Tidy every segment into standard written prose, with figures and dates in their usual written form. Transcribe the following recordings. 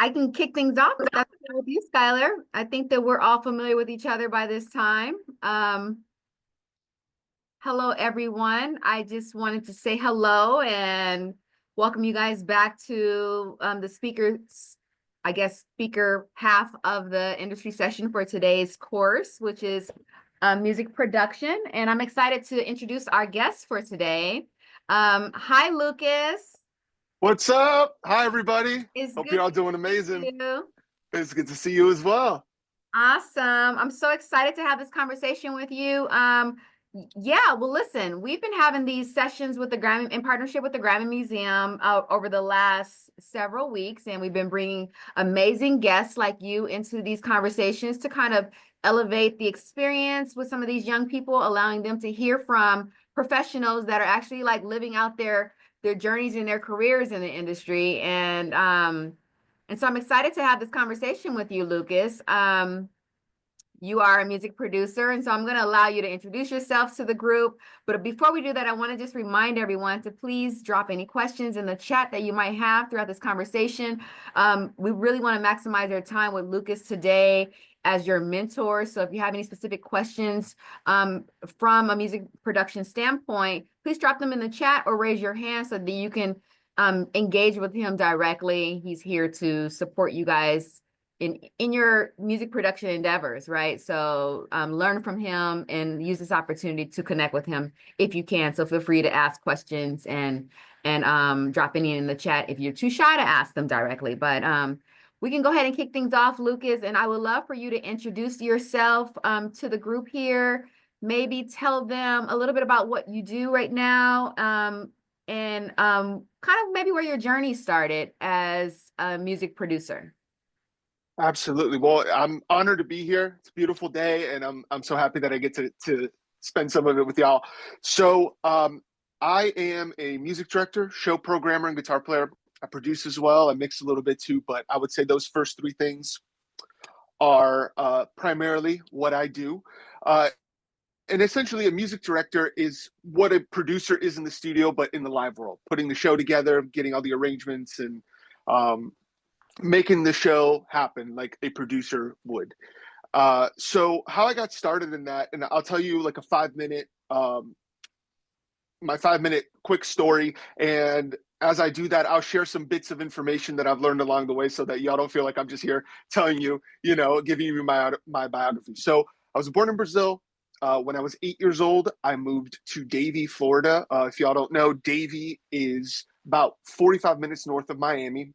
I can kick things off if that's okay with you, Skylar. I think that we're all familiar with each other by this time. Hello, everyone. I just wanted to say hello and welcome you guys back to the speaker half of the industry session for today's course, which is music production. And I'm excited to introduce our guest for today. Hi, Lucas. What's up? Hi, everybody. It's Hope good you're all to doing see amazing. you. It's good to see you as well. Awesome. I'm so excited to have this conversation with you. Yeah, well, listen, we've been having these sessions with the Grammy in partnership with the Grammy Museum over the last several weeks, and we've been bringing amazing guests like you into these conversations to kind of elevate the experience with some of these young people, allowing them to hear from professionals that are actually like living out their journeys and their careers in the industry. And so I'm excited to have this conversation with you, Lucas. You are a music producer, and so I'm going to allow you to introduce yourself to the group. But before we do that, I want to just remind everyone to please drop any questions in the chat that you might have throughout this conversation. We really want to maximize our time with Lucas today as your mentor. So if you have any specific questions from a music production standpoint, please drop them in the chat or raise your hand so that you can engage with him directly. He's here to support you guys in your music production endeavors, right? So learn from him and use this opportunity to connect with him if you can. So feel free to ask questions and drop any in the chat if you're too shy to ask them directly. But we can go ahead and kick things off, Lucas, and I would love for you to introduce yourself to the group here. Maybe tell them a little bit about what you do right now, and kind of maybe where your journey started as a music producer. Absolutely. Well, I'm honored to be here. It's a beautiful day, and I'm so happy that I get to spend some of it with y'all. So, I am a music director, show programmer, and guitar player. I produce as well. I mix a little bit too, but I would say those first three things are primarily what I do. And essentially, a music director is what a producer is in the studio, but in the live world, putting the show together, getting all the arrangements, and making the show happen like a producer would. So how I got started in that, and I'll tell you like my 5 minute quick story. And as I do that, I'll share some bits of information that I've learned along the way so that y'all don't feel like I'm just here telling you, giving you my biography. So I was born in Brazil. When I was 8 years old, I moved to Davie, Florida. If y'all don't know, Davie is about 45 minutes north of Miami.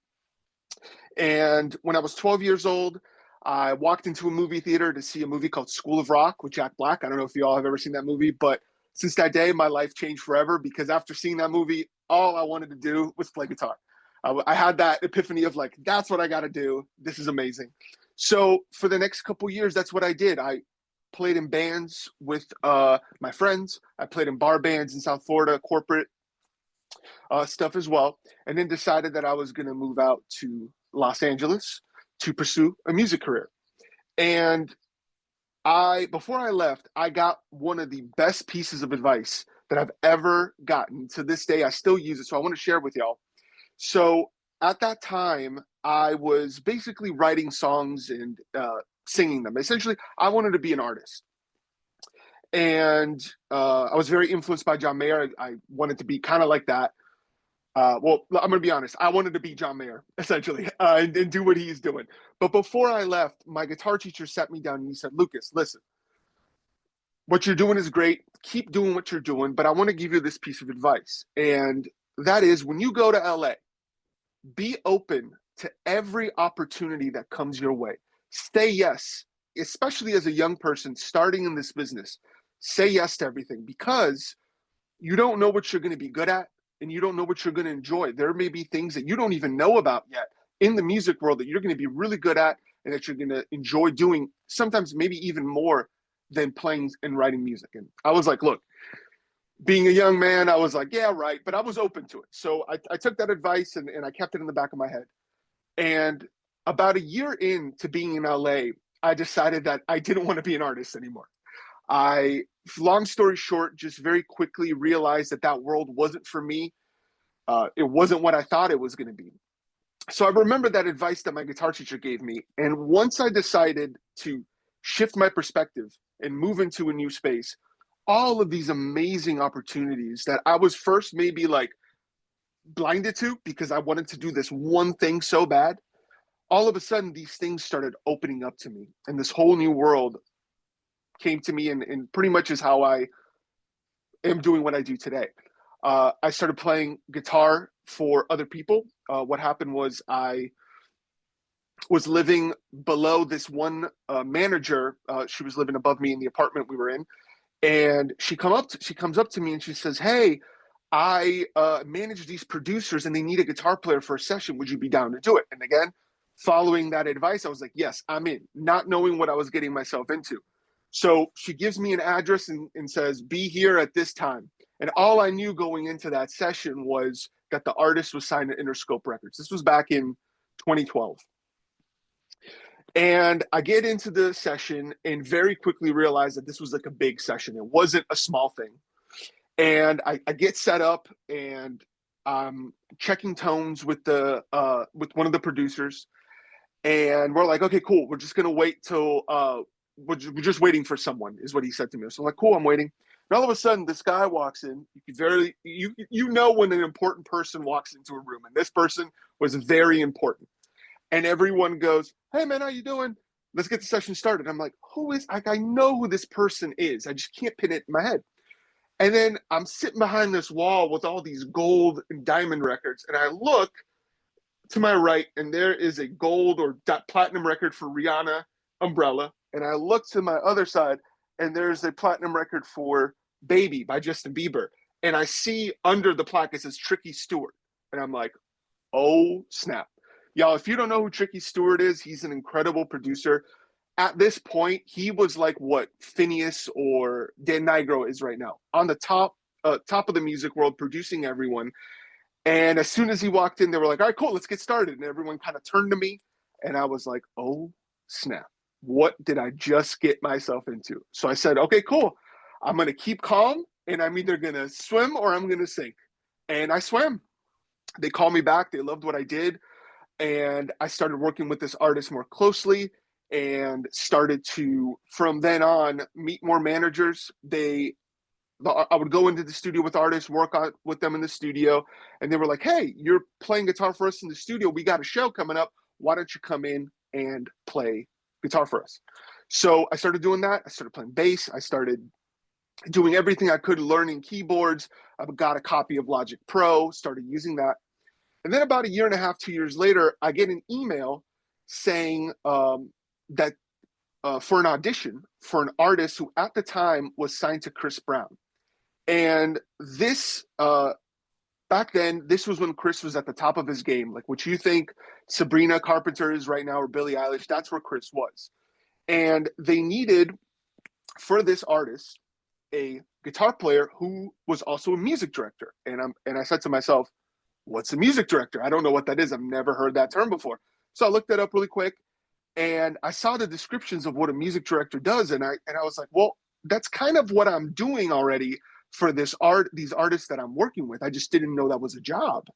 And when I was 12 years old, I walked into a movie theater to see a movie called School of Rock with Jack Black. I don't know if you all have ever seen that movie, but since that day, my life changed forever because after seeing that movie, all I wanted to do was play guitar. I had that epiphany of like, that's what I got to do. This is amazing. So for the next couple of years, that's what I did. I played in bands with my friends. I played in bar bands in South Florida, corporate stuff as well, and then decided that I was going to move out to Los Angeles to pursue a music career. And before I left, I got one of the best pieces of advice that I've ever gotten. To this day, I still use it, so I want to share it with y'all. So at that time, I was basically writing songs and singing them. Essentially, I wanted to be an artist. And I was very influenced by John Mayer. I wanted to be kind of like that. Well, I'm going to be honest. I wanted to be John Mayer, essentially, and do what he's doing. But before I left, my guitar teacher sat me down and he said, Lucas, listen, what you're doing is great. Keep doing what you're doing, but I want to give you this piece of advice. And that is when you go to LA, be open to every opportunity that comes your way. Say yes, especially as a young person starting in this business. Say yes to everything because you don't know what you're going to be good at and you don't know what you're going to enjoy. There may be things that you don't even know about yet in the music world that you're going to be really good at and that you're going to enjoy doing, sometimes maybe even more than playing and writing music. And I was like, look, being a young man, I was like, yeah, right. But I was open to it. So I took that advice and I kept it in the back of my head. And about a year into being in LA, I decided that I didn't want to be an artist anymore. Long story short, just very quickly realized that world wasn't for me. It wasn't what I thought it was going to be. So I remember that advice that my guitar teacher gave me. And once I decided to shift my perspective and move into a new space, all of these amazing opportunities that I was first maybe like blinded to because I wanted to do this one thing so bad, all of a sudden these things started opening up to me. And this whole new world came to me, and pretty much is how I am doing what I do today. I started playing guitar for other people. What happened was I was living below this one manager. She was living above me in the apartment we were in, and she comes up to me and she says, "Hey, I manage these producers and they need a guitar player for a session. Would you be down to do it?" And again, following that advice, I was like, "Yes, I'm in," not knowing what I was getting myself into. So she gives me an address and says, "Be here at this time." And all I knew going into that session was that the artist was signed to Interscope Records. This was back in 2012. And I get into the session and very quickly realize that this was like a big session. It wasn't a small thing. And I get set up and I'm checking tones with one of the producers. And we're like, okay, cool. We're just gonna wait till we're just waiting for someone, is what he said to me. So I'm like, cool, I'm waiting. And all of a sudden, this guy walks in. You know when an important person walks into a room, and this person was very important. And everyone goes, "Hey man, how you doing? Let's get the session started." I'm like, who is like I know who this person is. I just can't pin it in my head. And then I'm sitting behind this wall with all these gold and diamond records, and I look to my right, and there is a gold or platinum record for Rihanna, Umbrella. And I look to my other side, and there's a platinum record for Baby by Justin Bieber. And I see under the plaque it says Tricky Stewart. And I'm like, oh snap. Y'all, if you don't know who Tricky Stewart is, he's an incredible producer. At this point, he was like what Phineas or Dan Nigro is right now, on the top of the music world, producing everyone. And as soon as he walked in, they were like, "All right, cool, let's get started." And everyone kind of turned to me, and I was like, "Oh snap! What did I just get myself into?" So I said, "Okay, cool. I'm gonna keep calm, and I'm either gonna swim or I'm gonna sink." And I swam. They called me back. They loved what I did, and I started working with this artist more closely and started to, from then on, meet more managers. I would go into the studio with artists, work on with them in the studio, and they were like, "Hey, you're playing guitar for us in the studio. We got a show coming up. Why don't you come in and play guitar for us?" So I started doing that. I started playing bass. I started doing everything I could, learning keyboards. I got a copy of Logic Pro, started using that. And then about a year and a half, 2 years later, I get an email saying that for an audition for an artist who at the time was signed to Chris Brown. And this, back then, this was when Chris was at the top of his game. Like what you think Sabrina Carpenter is right now or Billie Eilish, that's where Chris was. And they needed for this artist a guitar player who was also a music director. And I said to myself, what's a music director? I don't know what that is. I've never heard that term before. So I looked that up really quick and I saw the descriptions of what a music director does. And I was like, well, that's kind of what I'm doing already for these artists that I'm working with. I just didn't know that was a job.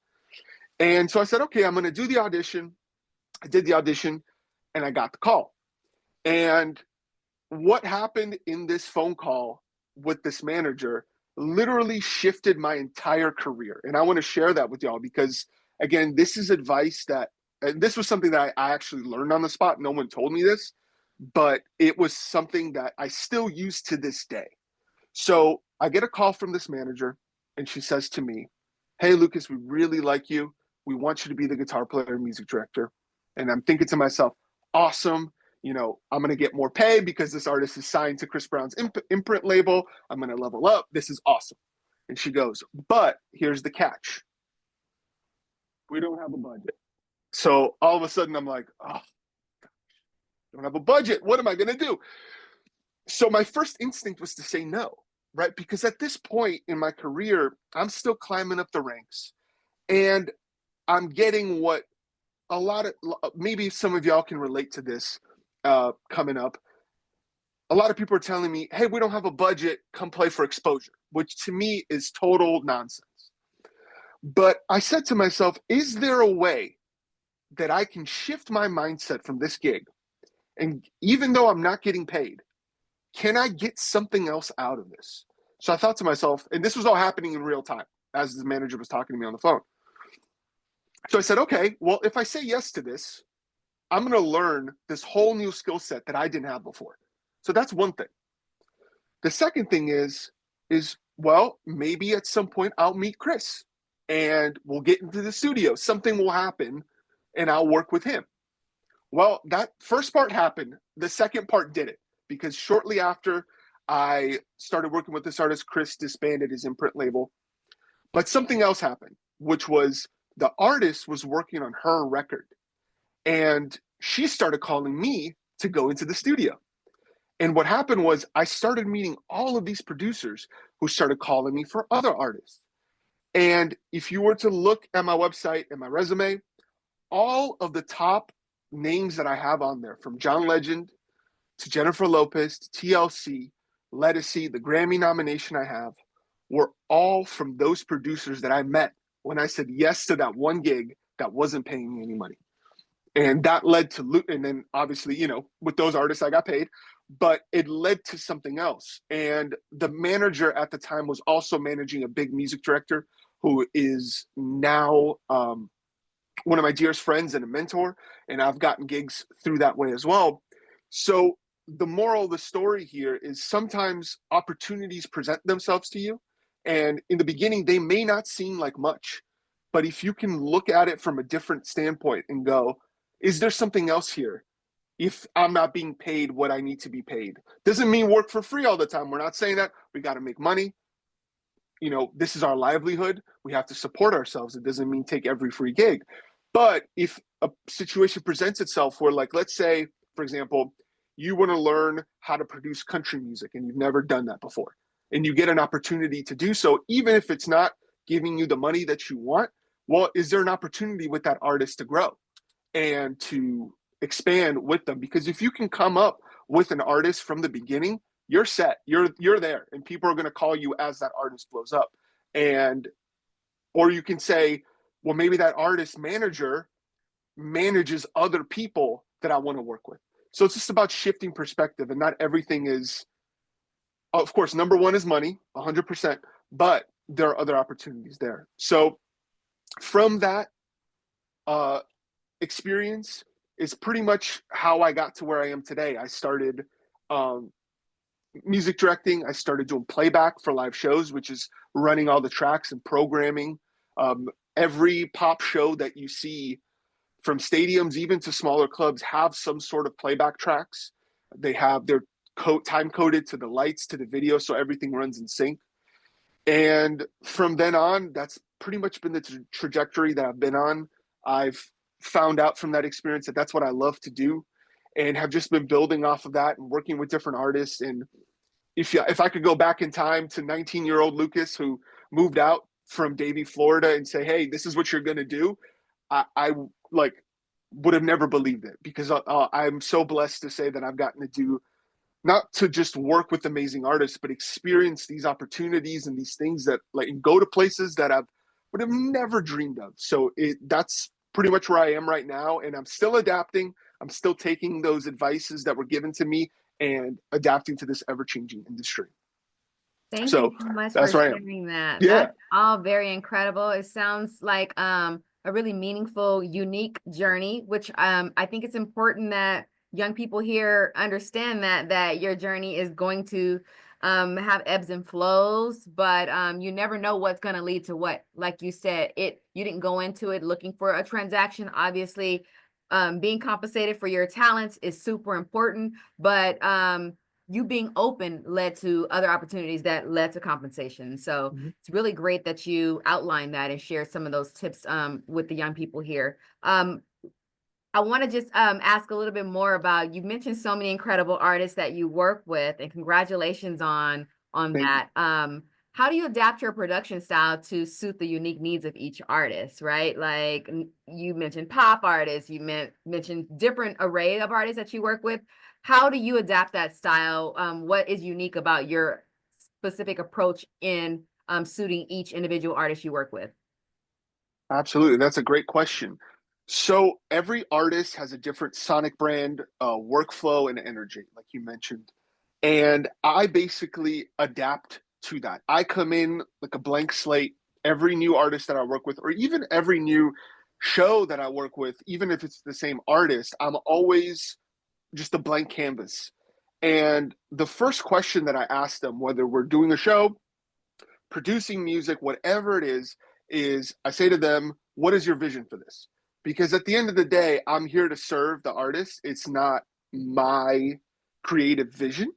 And so I said, okay, I'm going to do the audition. I did the audition and I got the call. And what happened in this phone call with this manager literally shifted my entire career. And I want to share that with y'all because, again, this is advice that, and this was something that I actually learned on the spot. No one told me this, but it was something that I still use to this day. So I get a call from this manager, and she says to me, "Hey, Lucas, we really like you. We want you to be the guitar player and music director." And I'm thinking to myself, awesome. I'm going to get more pay because this artist is signed to Chris Brown's imprint label. I'm going to level up. This is awesome. And she goes, "But here's the catch. We don't have a budget." So all of a sudden, I'm like, oh, I don't have a budget. What am I going to do? So my first instinct was to say no, right? Because at this point in my career, I'm still climbing up the ranks and I'm getting what a lot of, maybe some of y'all can relate to this coming up. A lot of people are telling me, "Hey, we don't have a budget, come play for exposure," which to me is total nonsense. But I said to myself, is there a way that I can shift my mindset from this gig? And even though I'm not getting paid, can I get something else out of this? So I thought to myself, and this was all happening in real time as the manager was talking to me on the phone. So I said, okay, well, if I say yes to this, I'm going to learn this whole new skill set that I didn't have before. So that's one thing. The second thing is well, maybe at some point I'll meet Chris and we'll get into the studio. Something will happen and I'll work with him. Well, that first part happened. The second part didn't, because shortly after I started working with this artist, Chris disbanded his imprint label. But something else happened, which was the artist was working on her record. And she started calling me to go into the studio. And what happened was I started meeting all of these producers who started calling me for other artists. And if you were to look at my website and my resume, all of the top names that I have on there, from John Legend to Jennifer Lopez to TLC, Lettucey, the Grammy nomination I have, were all from those producers that I met when I said yes to that one gig that wasn't paying me any money. And that led to, and then obviously, with those artists, I got paid, but it led to something else. And the manager at the time was also managing a big music director who is now one of my dearest friends and a mentor. And I've gotten gigs through that way as well. So the moral of the story here is sometimes opportunities present themselves to you. And in the beginning, they may not seem like much, but if you can look at it from a different standpoint and go, is there something else here? If I'm not being paid what I need to be paid, doesn't mean work for free all the time. We're not saying that. We got to make money. This is our livelihood. We have to support ourselves. It doesn't mean take every free gig. But if a situation presents itself where, like, let's say, for example, you want to learn how to produce country music and you've never done that before, and you get an opportunity to do so, even if it's not giving you the money that you want, well, is there an opportunity with that artist to grow and to expand with them? Because if you can come up with an artist from the beginning, you're set. You're there, and people are going to call you as that artist blows up. And or you can say, well, maybe that artist manager manages other people that I want to work with. So it's just about shifting perspective, and not everything is, of course, number one is money, 100%, but there are other opportunities there. So from that experience is pretty much how I got to where I am today. I started music directing. I started doing playback for live shows, which is running all the tracks and programming. Every pop show that you see, from stadiums even to smaller clubs, have some sort of playback tracks. They have their time coded to the lights, to the video, so everything runs in sync. And from then on, that's pretty much been the trajectory that I've been on. I've found out from that experience that that's what I love to do, and have just been building off of that and working with different artists. And if I could go back in time to 19-year-old Lucas who moved out from Davie, Florida, and say, hey, this is what you're going to do, I like would have never believed it, because I'm so blessed to say that I've gotten to do, not to just work with amazing artists, but experience these opportunities and these things that, like, and go to places that I would have never dreamed of. So that's pretty much where I am right now. And I'm still adapting. I'm still taking those advices that were given to me and adapting to this ever-changing industry. Thank you So so much for that's where I am. sharing that. Yeah. That's all very incredible. It sounds like a really meaningful, unique journey, which I think it's important that young people here understand that your journey is going to have ebbs and flows, but you never know what's going to lead to what. Like you said, you didn't go into it looking for a transaction. Obviously, being compensated for your talents is super important, but you being open led to other opportunities that led to compensation. So it's really great that you outlined that and share some of those tips with the young people here. I want to just ask a little bit more about, you mentioned so many incredible artists that you work with, and congratulations on Thank you. that. How do you adapt your production style to suit the unique needs of each artist, right? Like you mentioned pop artists, you mentioned different array of artists that you work with. How do you adapt that style? What is unique about your specific approach in suiting each individual artist you work with? Absolutely. That's a great question. So every artist has a different sonic brand, workflow, and energy, like you mentioned. And I basically adapt to that. I come in like a blank slate. Every new artist that I work with, or even every new show that I work with, even if it's the same artist, I'm always just a blank canvas. And the first question that I ask them, whether we're doing a show, producing music, whatever it is I say to them, what is your vision for this? Because at the end of the day, I'm here to serve the artist. It's not my creative vision,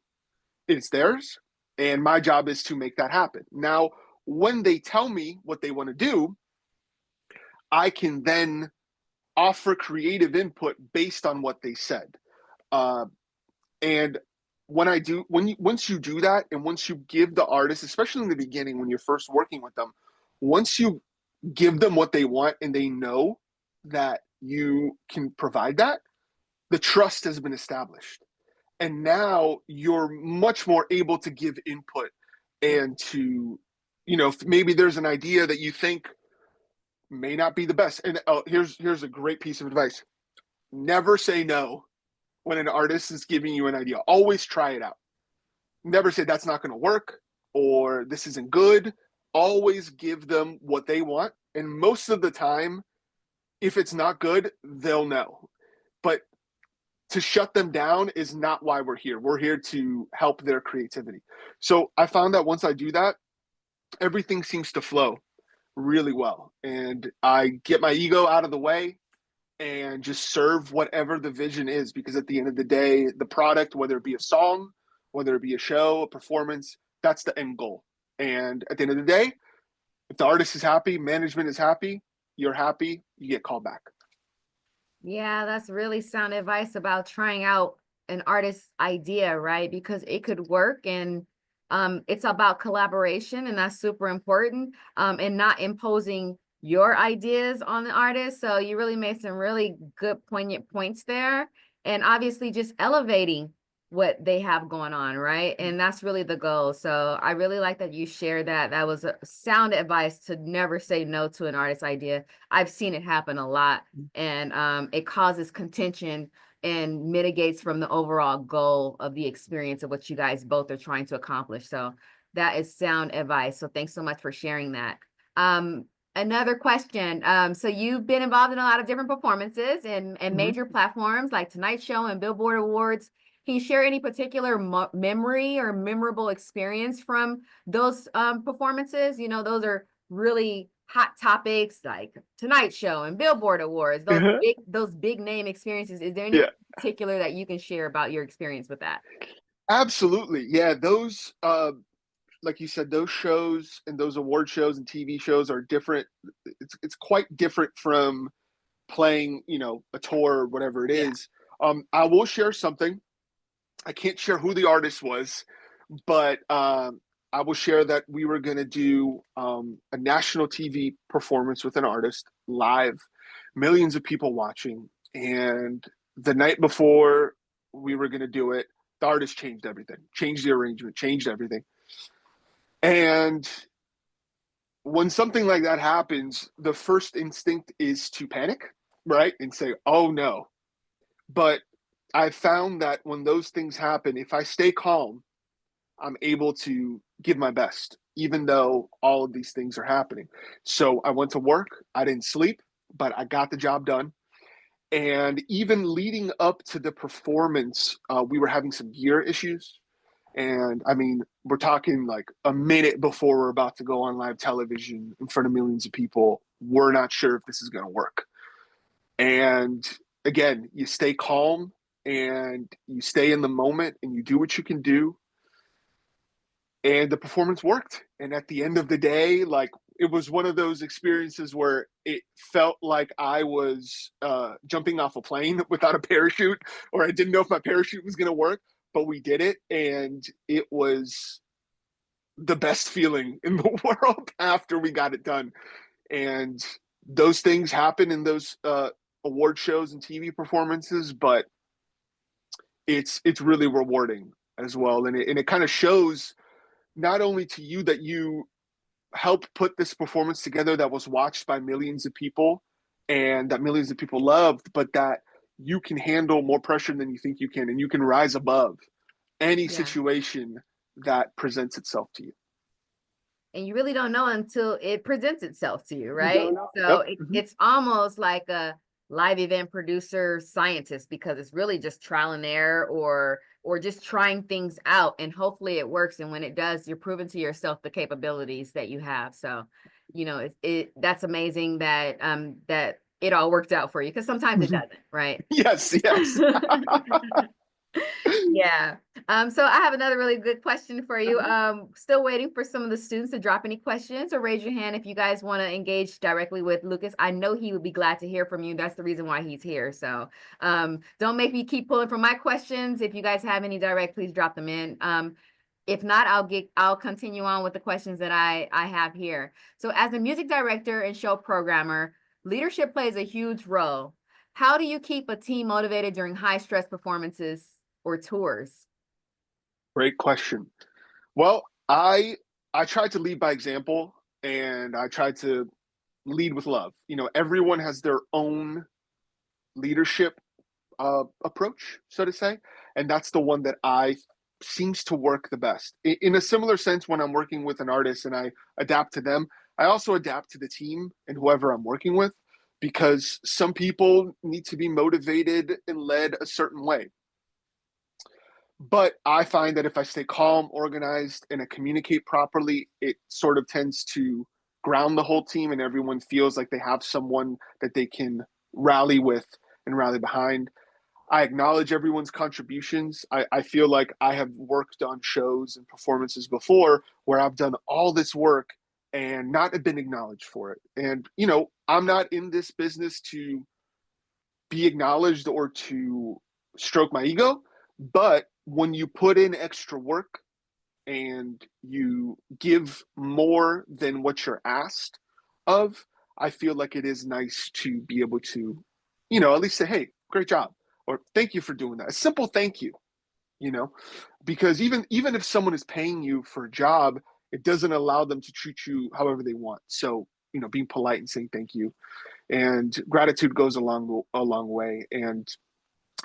it's theirs. And my job is to make that happen. Now, when they tell me what they want to do, I can then offer creative input based on what they said. Uh, and once you do that, and once you give the artist, especially in the beginning when you're first working with them, once you give them what they want and they know that you can provide that, the trust has been established. And now you're much more able to give input and to, maybe there's an idea that you think may not be the best. And here's a great piece of advice. Never say no when an artist is giving you an idea. Always try it out. Never say that's not going to work or this isn't good. Always give them what they want. And most of the time, if it's not good, they'll know. But to shut them down is not why we're here. We're here to help their creativity. So I found that once I do that, everything seems to flow really well. And I get my ego out of the way and just serve whatever the vision is. Because at the end of the day, the product, whether it be a song, whether it be a show, a performance, that's the end goal. And at the end of the day, if the artist is happy, management is happy, you're happy, you get called back. Yeah, that's really sound advice about trying out an artist's idea, right? Because it could work, and it's about collaboration, and that's super important. And not imposing your ideas on the artist. So you really made some really good poignant points there. And obviously just elevating what they have going on, right? And that's really the goal. So I really like that you shared that. That was a sound advice to never say no to an artist's idea. I've seen it happen a lot, and it causes contention and mitigates from the overall goal of the experience of what you guys both are trying to accomplish. So that is sound advice. So thanks so much for sharing that. Another question. So you've been involved in a lot of different performances and Mm-hmm. major platforms like Tonight Show and Billboard Awards. Can you share any particular memory or memorable experience from those performances? You know, those are really hot topics like Tonight Show and Billboard Awards, those big name experiences. Is there any Yeah, particular that you can share about your experience with that? absolutely. Yeah, those like you said, those shows and those award shows and TV shows are different. It's quite different from playing, a tour or whatever it Yeah. is. I will share something. I can't share who the artist was, but I will share that we were going to do a national TV performance with an artist live, millions of people watching. And the night before we were going to do it, the artist changed everything, changed the arrangement, changed everything. And when something like that happens, the first instinct is to panic, right? And say, oh no. But I found that when those things happen, if I stay calm, I'm able to give my best, even though all of these things are happening. So I went to work. I didn't sleep, but I got the job done. And even leading up to the performance, we were having some gear issues. And I mean, we're talking like a minute before we're about to go on live television in front of millions of people. We're not sure if this is going to work. And again, you stay calm and you stay in the moment and you do what you can do. And the performance worked. And at the end of the day, like it was one of those experiences where it felt like I was jumping off a plane without a parachute, or I didn't know if my parachute was going to work, but we did it. And it was the best feeling in the world after we got it done. And those things happen in those award shows and TV performances, but it's really rewarding as well. And it kind of shows not only to you that you helped put this performance together that was watched by millions of people and that millions of people loved, but that you can handle more pressure than you think you can, and you can rise above any Yeah. situation that presents itself to you. And you really don't know until it presents itself to you, You right? don't know. So Yep. it's almost like a live event producer scientist, because it's really just trial and error, or just trying things out, and hopefully it works. And when it does, you're proving to yourself the capabilities that you have. So, that's amazing that that it all worked out for you, because sometimes it doesn't, right? Yes, yes. Yeah. So I have another really good question for you. Still waiting for some of the students to drop any questions, or raise your hand if you guys want to engage directly with Lucas. I know he would be glad to hear from you. That's the reason why he's here. So don't make me keep pulling from my questions. If you guys have any direct, please drop them in. If not, I'll continue on with the questions that I have here. So as a music director and show programmer, leadership plays a huge role. How do you keep a team motivated during high stress performances or tours? Great question. Well, I tried to lead by example, and I tried to lead with love. Everyone has their own leadership approach, so to say, and that's the one that I seems to work the best. In a similar sense, when I'm working with an artist and I adapt to them, I also adapt to the team and whoever I'm working with, because some people need to be motivated and led a certain way. But I find that if I stay calm, organized, and I communicate properly, it sort of tends to ground the whole team, and everyone feels like they have someone that they can rally with and rally behind. I acknowledge everyone's contributions. I feel like I have worked on shows and performances before where I've done all this work and not been acknowledged for it. And, I'm not in this business to be acknowledged or to stroke my ego. But when you put in extra work and you give more than what you're asked of, I feel like it is nice to be able to, at least say, hey, great job, or thank you for doing that. A simple thank you, you know, because even if someone is paying you for a job, it doesn't allow them to treat you however they want. So, being polite and saying thank you and gratitude goes a long way. And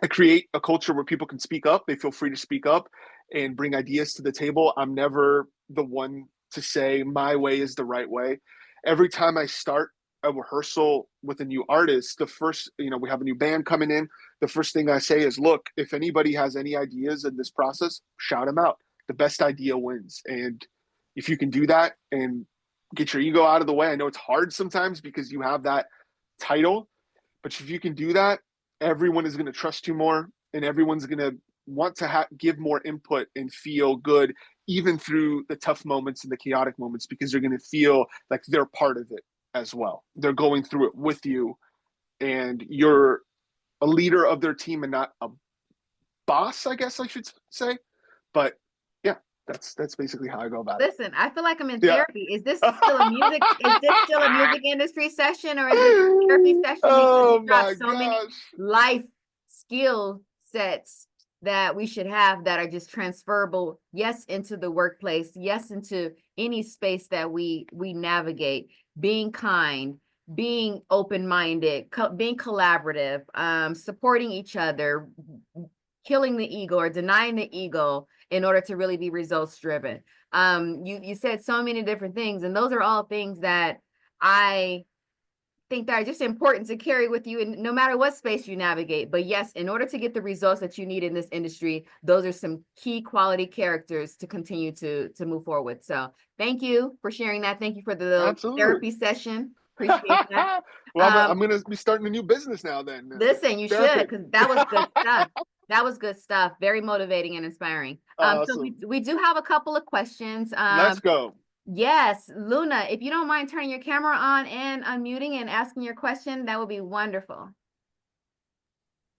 I create a culture where people can speak up. They feel free to speak up and bring ideas to the table. I'm never the one to say my way is the right way. Every time I start a rehearsal with a new artist, the first, we have a new band coming in. The first thing I say is, look, if anybody has any ideas in this process, shout them out. The best idea wins. And if you can do that and get your ego out of the way, I know it's hard sometimes because you have that title, but if you can do that, everyone is going to trust you more, and everyone's going to want to give more input and feel good, even through the tough moments and the chaotic moments, because they're going to feel like they're part of it as well. They're going through it with you, and you're a leader of their team and not a boss, I guess I should say. But yeah, that's basically how I go about it. Listen, I feel like I'm in Yeah. therapy. Is this still a music industry session, or is this a therapy session? Because Oh you drop my so many gosh. life skill sets that we should have, that are just transferable, yes, into the workplace, yes, into any space that we navigate. Being kind, being open-minded, being collaborative, supporting each other, killing the ego or denying the ego in order to really be results driven. You said so many different things, and those are all things that I think that are just important to carry with you, and no matter what space you navigate. But yes, in order to get the results that you need in this industry, those are some key quality characters to continue to move forward with. So thank you for sharing that. Thank you for the Absolutely. therapy session. Appreciate that. Well, I'm going to be starting a new business now then. Listen, you should, Therapy. because that was good stuff. That was good stuff. Very motivating and inspiring. So Awesome. we do have a couple of questions. Let's go. Yes, Luna, if you don't mind turning your camera on and unmuting and asking your question, that would be wonderful.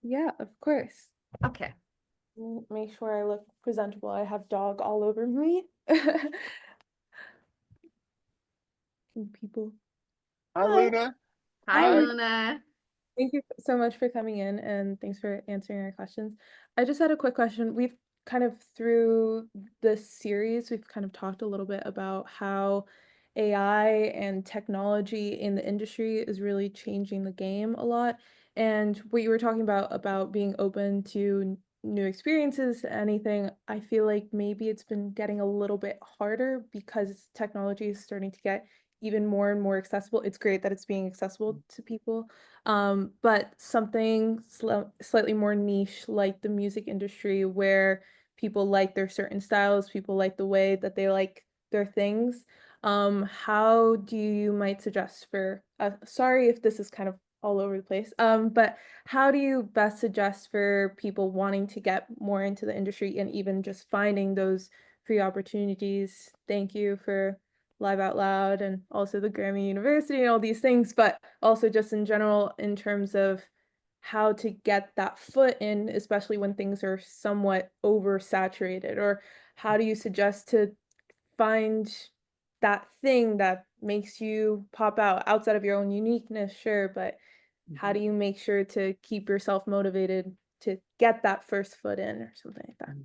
Yeah, of course. Okay. Make sure I look presentable. I have dog all over me. People. Hi, Hi. Luna. Hi, Hi. Luna. Thank you so much for coming in, and thanks for answering our questions. I just had a quick question. We've kind of, through this series, we've kind of talked a little bit about how AI and technology in the industry is really changing the game a lot. And what you were talking about being open to new experiences, anything, I feel like maybe it's been getting a little bit harder because technology is starting to get even more and more accessible. It's great that it's being accessible to people, but something slightly more niche like the music industry where people like their certain styles, people like the way that they like their things. How do you might suggest for, sorry if this is kind of all over the place, but how do you best suggest for people wanting to get more into the industry and even just finding those free opportunities? Thank you for Live Out Loud and also the Grammy University and all these things, but also just in general in terms of how to get that foot in, especially when things are somewhat oversaturated, or how do you suggest to find that thing that makes you pop out outside of your own uniqueness, sure, but how do you make sure to keep yourself motivated to get that first foot in or something like that?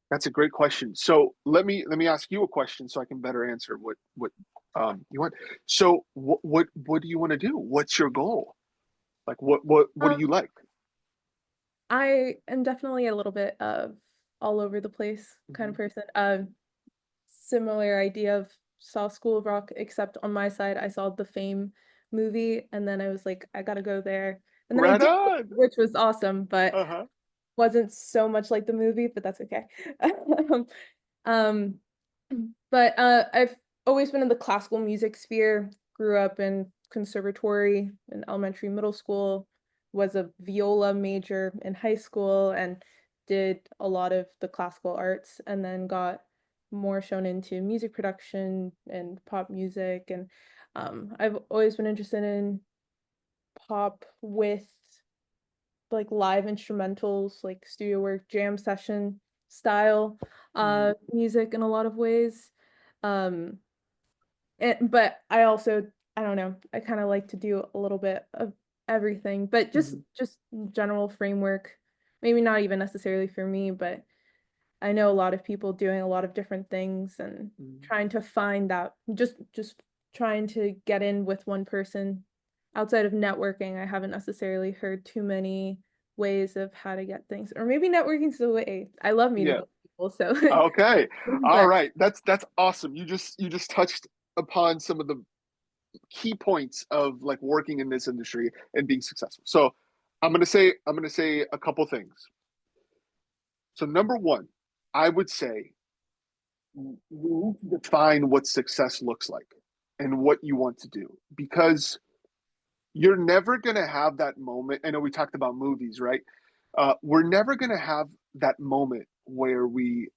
That's a great question. So let me ask you a question so I can better answer what you want. So what do you want to do? What's your goal? Like what do Um, you like? I am definitely a little bit of all over the place kind Hmm. of person. Similar idea of saw School of Rock, except on my side, I saw the Fame movie, and then I was like, I gotta go there. And then I Right did, on. which was awesome, but Uh-huh. wasn't so much like the movie, but that's okay. Um, but I've always been in the classical music sphere, grew up in conservatory in elementary, middle school, was a viola major in high school, and did a lot of the classical arts, and then got more shown into music production and pop music. And I've always been interested in pop with like live instrumentals, like studio work, jam session style Mhm. music in a lot of ways. Um but I don't know, I kind of like to do a little bit of everything, but Mhm. just general framework. Maybe not even necessarily for me, but I know a lot of people doing a lot of different things and Mhm. trying to find that, just trying to get in with one person. Outside of networking, I haven't necessarily heard too many ways of how to get things. Or maybe networking's the way. I love meeting Yeah. new people, so Okay. All but right. That's awesome. You just touched upon some of the key points of like working in this industry and being successful. So I'm gonna say a couple things. So number one, I would say we need to define what success looks like and what you want to do because you're never gonna have that moment. I know we talked about movies, right? We're never gonna have that moment where we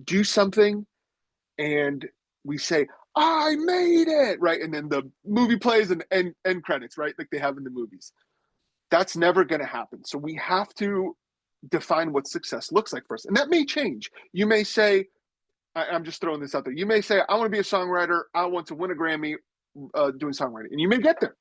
do something and we say, I made it, right? And then the movie plays and end credits, right? Like they have in the movies. That's never going to happen. So we have to define what success looks like first. And that may change. You may say, I'm just throwing this out there. You may say, I want to be a songwriter. I want to win a Grammy doing songwriting. And you may get there.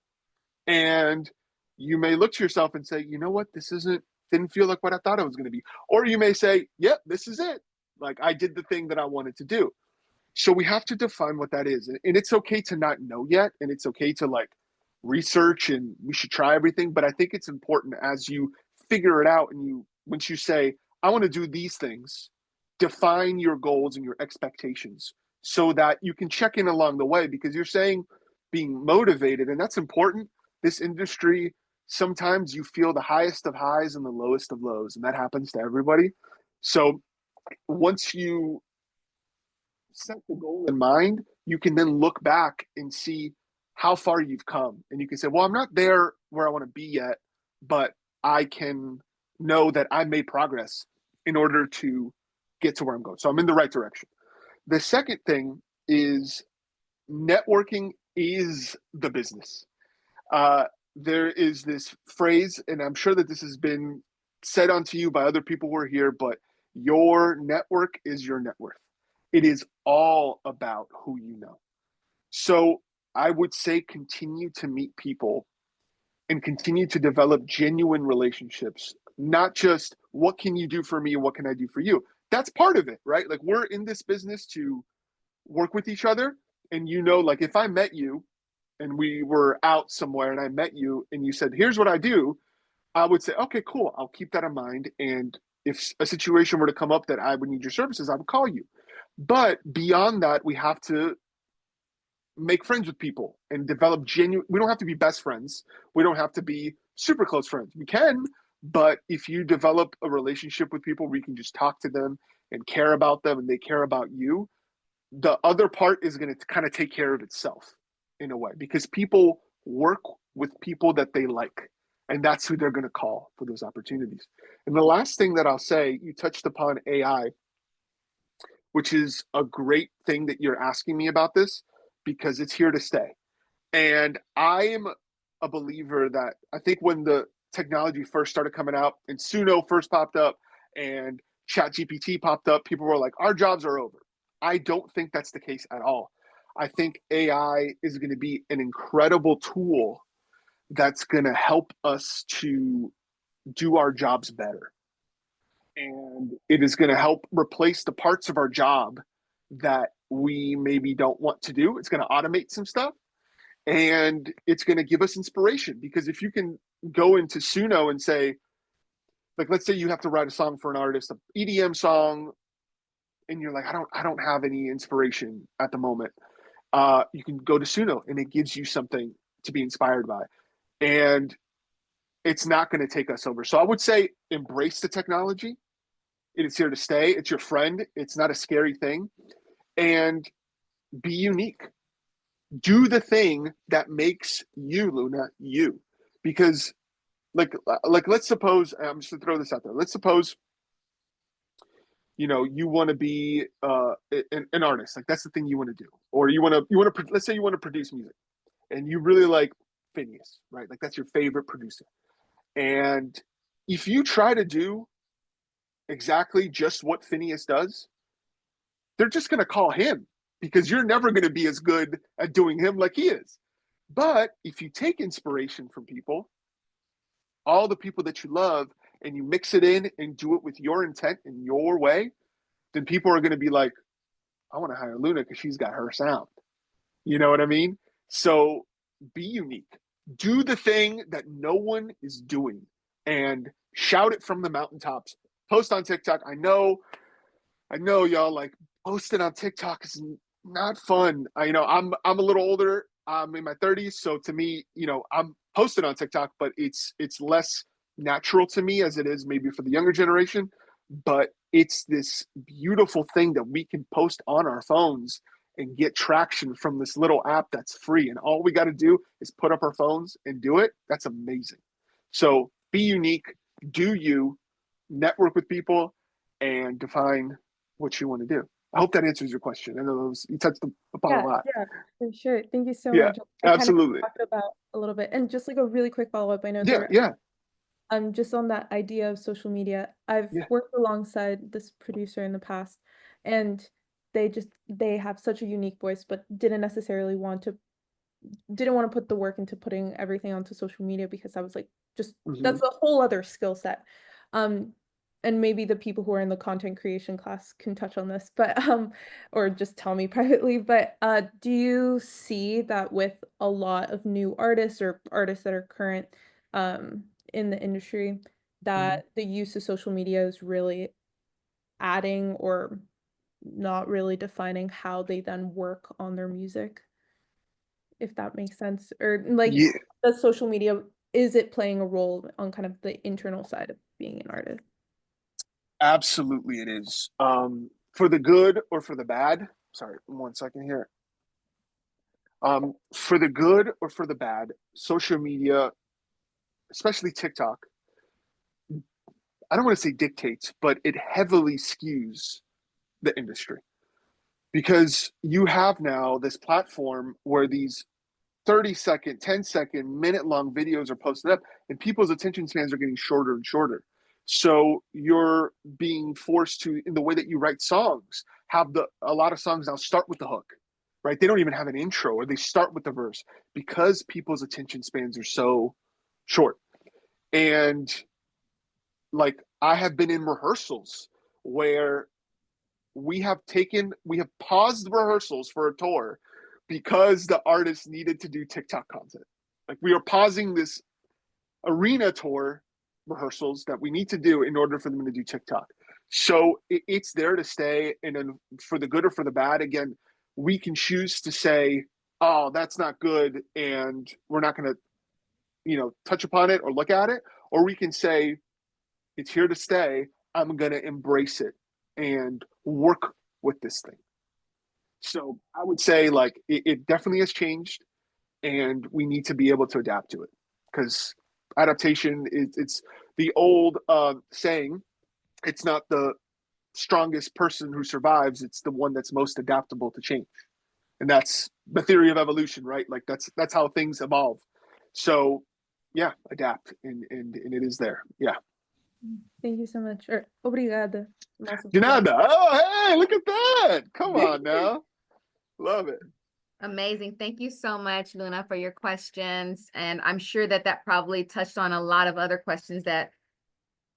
And you may look to yourself and say, you know what? Didn't feel like what I thought it was going to be. Or you may say, yep, this is it. Like I did the thing that I wanted to do. So we have to define what that is. And it's okay to not know yet. And it's okay to like research and we should try everything. But I think it's important as you figure it out and once you say, I want to do these things, define your goals and your expectations so that you can check in along the way because you're saying being motivated and that's important. This industry, sometimes you feel the highest of highs and the lowest of lows, and that happens to everybody. So once you set the goal in mind, you can then look back and see how far you've come. And you can say, well, I'm not there where I want to be yet, but I can know that I made progress in order to get to where I'm going. So I'm in the right direction. The second thing is networking is the business. Uh, there is this phrase, and I'm sure that this has been said onto you by other people who are here, but your network is your net worth. It is all about who you know. So I would say continue to meet people and continue to develop genuine relationships, not just what can you do for me and what can I do for you. That's part of it, right? Like we're in this business to work with each other And like if I met you and we were out somewhere and I met you and you said, here's what I do, I would say, okay, cool. I'll keep that in mind. And if a situation were to come up that I would need your services, I would call you. But beyond that, we have to make friends with people and develop genuine. We don't have to be best friends. We don't have to be super close friends. We can, but if you develop a relationship with people where you can just talk to them and care about them and they care about you, the other part is going to kind of take care of itself in a way, because people work with people that they like, and that's who they're going to call for those opportunities. And the last thing that I'll say, you touched upon AI, which is a great thing that you're asking me about this, because it's here to stay. And I am a believer that I think when the technology first started coming out and Suno first popped up and ChatGPT popped up, people were like, our jobs are over. I don't think that's the case at all. I think AI is going to be an incredible tool that's going to help us to do our jobs better. And it is going to help replace the parts of our job that we maybe don't want to do. It's going to automate some stuff, and it's going to give us inspiration, because if you can go into Suno and say, like, let's say you have to write a song for an artist, an EDM song, and you're like, I don't have any inspiration at the moment. You can go to Suno and it gives you something to be inspired by. And it's not going to take us over. So I would say embrace the technology. It is here to stay. It's your friend. It's not a scary thing. And be unique. Do the thing that makes you, Luna, you. Because like let's suppose, I'm just gonna throw this out there. Let's suppose you want to be an artist, like that's the thing you want to do, or let's say you want to produce music and you really like Phineas, right? Like that's your favorite producer. And if you try to do exactly just what Phineas does, they're just going to call him, because you're never going to be as good at doing him like he is. But if you take inspiration from people, all the people that you love, and you mix it in and do it with your intent and your way, then people are going to be like, I want to hire Luna because she's got her sound. You know what I mean? So be unique. Do the thing that no one is doing and shout it from the mountaintops. Post on TikTok. I know y'all, like, posting on TikTok is not fun. I'm a little older. I'm in my 30s, so to me, I'm posting on TikTok, but it's less natural to me as it is maybe for the younger generation. But it's this beautiful thing that we can post on our phones and get traction from this little app that's free. And all we got to do is put up our phones and do it. That's amazing. So be unique, do you, network with people, and define what you want to do. I hope that answers your question. I know you touched upon a lot. Yeah, for sure. Thank you so Yeah, much. I kind of absolutely. talked about a little bit, and just like a really quick follow-up. I know Yeah, yeah, just on that idea of social media, I've yeah. worked alongside this producer in the past, and they have such a unique voice, but didn't want to put the work into putting everything onto social media, because I was like, just Mm-hmm. that's a whole other skill set. Um, and maybe the people who are in the content creation class can touch on this, but or just tell me privately. But do you see that with a lot of new artists or artists that are current in the industry, Mm-hmm. that the use of social media is really adding or not really defining how they then work on their music? If that makes sense, or like, Yeah, does social media, is it playing a role on kind of the internal side of being an artist? absolutely it is. For the good or for the bad. Sorry, 1 second here. For the good or for the bad, social media, especially TikTok, I don't want to say dictates, but it heavily skews the industry, because you have now this platform where these 30-second, 10-second, minute-long videos are posted up, and people's attention spans are getting shorter and shorter. So you're being forced to, in the way that you write songs, have a lot of songs now start with the hook, right? They don't even have an intro, or they start with the verse, because people's attention spans are so short. And like, I have been in rehearsals where we have paused rehearsals for a tour because the artist needed to do TikTok content. Like we are pausing this arena tour rehearsals that we need to do in order for them to do TikTok. So it's there to stay. And then for the good or for the bad, again, we can choose to say, oh, that's not good. And we're not going to, touch upon it or look at it. Or we can say, it's here to stay. I'm going to embrace it and work with this thing. So I would say like it definitely has changed and we need to be able to adapt to it because adaptation it's the old saying, it's not the strongest person who survives, it's the one that's most adaptable to change. And that's the theory of evolution, right? Like that's how things evolve. So yeah, adapt and it is there. Yeah. Thank you so much. Or obrigada. De nada. Oh, hey, look at that. Come on now. Love it. Amazing. Thank you so much, Luna, for your questions. And I'm sure that probably touched on a lot of other questions that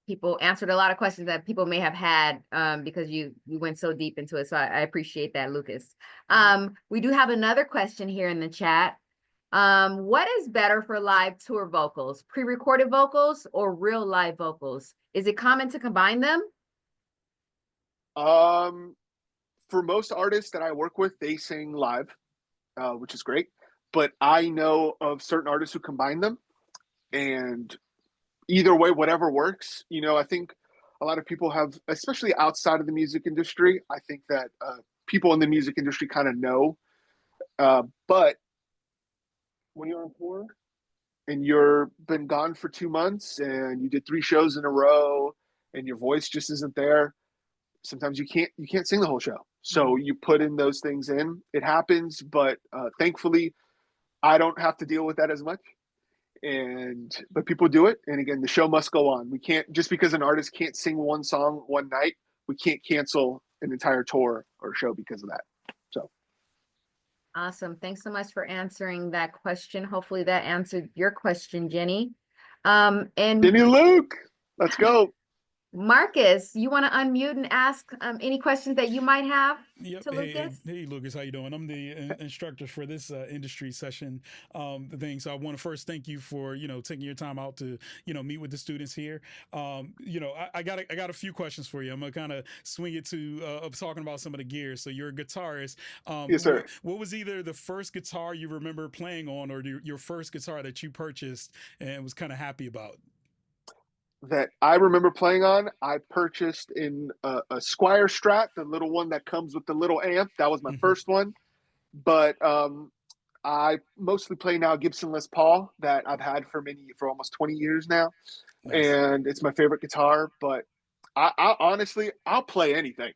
people answered, a lot of questions that people may have had because you went so deep into it. So I appreciate that, Lucas. We do have another question here in the chat. What is better for live tour vocals, pre-recorded vocals or real live vocals? Is it common to combine them? For most artists that I work with, they sing live, which is great. But I know of certain artists who combine them, and either way, whatever works. I think a lot of people have, especially outside of the music industry, I think that people in the music industry kind of know. But when you're on tour and you're been gone for 2 months and you did 3 shows in a row and your voice just isn't there, sometimes you can't sing the whole show. So you put in those things in. It happens, but thankfully, I don't have to deal with that as much. But people do it, and again, the show must go on. We can't, just because an artist can't sing one song one night, we can't cancel an entire tour or show because of that. So awesome. Thanks so much for answering that question. Hopefully that answered your question, Jenny. And Jenny Luke, let's go. Marcus, you want to unmute and ask any questions that you might have to Lucas? Hey, Lucas, how you doing? I'm the instructor for this industry session thing. So I want to first thank you for taking your time out to meet with the students here. I got a few questions for you. I'm gonna kind of swing it to talking about some of the gear. So you're a guitarist. Yes, sir. What was either the first guitar you remember playing on, or your first guitar that you purchased and was kind of happy about? That I remember playing on, I purchased in a Squire Strat, the little one that comes with the little amp. That was my first one. But I mostly play now Gibson Les Paul that I've had for almost 20 years now. Nice. And it's my favorite guitar. But I honestly, I'll play anything.